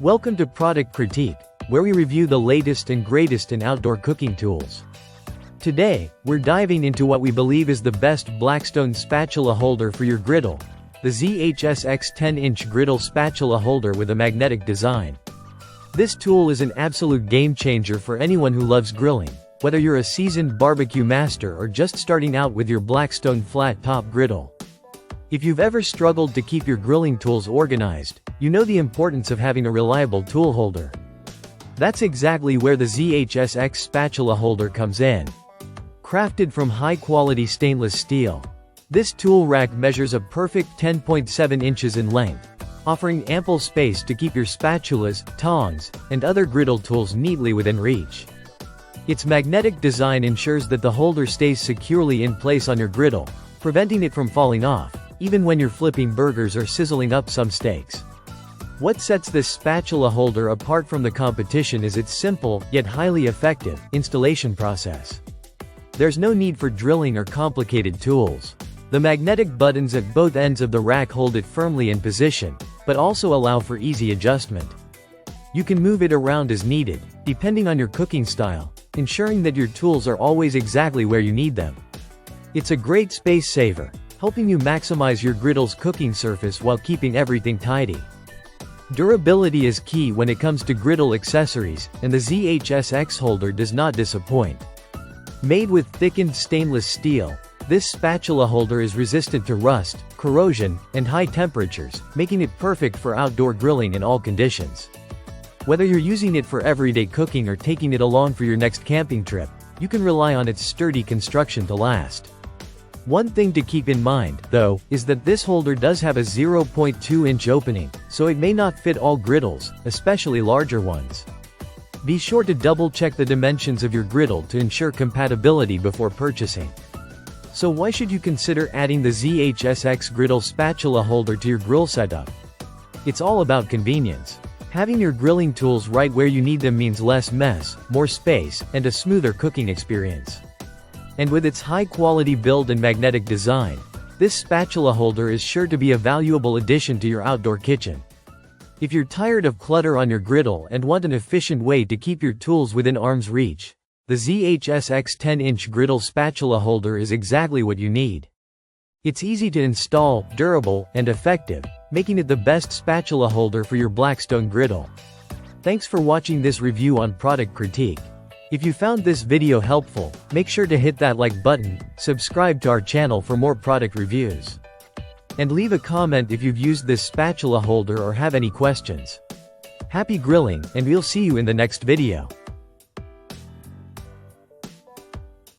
Welcome to Product Critique, where we review the latest and greatest in outdoor cooking tools. Today, we're diving into what we believe is the best Blackstone spatula holder for your griddle, the ZHSX 10-inch griddle spatula holder with a magnetic design. This tool is an absolute game-changer for anyone who loves grilling, whether you're a seasoned barbecue master or just starting out with your Blackstone flat-top griddle. If you've ever struggled to keep your grilling tools organized, you know the importance of having a reliable tool holder. That's exactly where the ZHSX spatula holder comes in. Crafted from high-quality stainless steel, this tool rack measures a perfect 10.7 inches in length, offering ample space to keep your spatulas, tongs, and other griddle tools neatly within reach. Its magnetic design ensures that the holder stays securely in place on your griddle, preventing it from falling off, even when you're flipping burgers or sizzling up some steaks. What sets this spatula holder apart from the competition is its simple, yet highly effective, installation process. There's no need for drilling or complicated tools. The magnetic buttons at both ends of the rack hold it firmly in position, but also allow for easy adjustment. You can move it around as needed, depending on your cooking style, ensuring that your tools are always exactly where you need them. It's a great space saver, helping you maximize your griddle's cooking surface while keeping everything tidy. Durability is key when it comes to griddle accessories, and the ZHSX holder does not disappoint. Made with thickened stainless steel, this spatula holder is resistant to rust, corrosion, and high temperatures, making it perfect for outdoor grilling in all conditions. Whether you're using it for everyday cooking or taking it along for your next camping trip, you can rely on its sturdy construction to last. One thing to keep in mind, though, is that this holder does have a 0.2-inch opening, so it may not fit all griddles, especially larger ones. Be sure to double-check the dimensions of your griddle to ensure compatibility before purchasing. So why should you consider adding the ZHSX griddle spatula holder to your grill setup? It's all about convenience. Having your grilling tools right where you need them means less mess, more space, and a smoother cooking experience. And with its high-quality build and magnetic design, this spatula holder is sure to be a valuable addition to your outdoor kitchen. If you're tired of clutter on your griddle and want an efficient way to keep your tools within arm's reach, the ZHSX 10-inch griddle spatula holder is exactly what you need. It's easy to install, durable, and effective, making it the best spatula holder for your Blackstone griddle. Thanks for watching this review on Product Critique. If you found this video helpful, make sure to hit that like button, subscribe to our channel for more product reviews, and leave a comment if you've used this spatula holder or have any questions. Happy grilling, and we'll see you in the next video.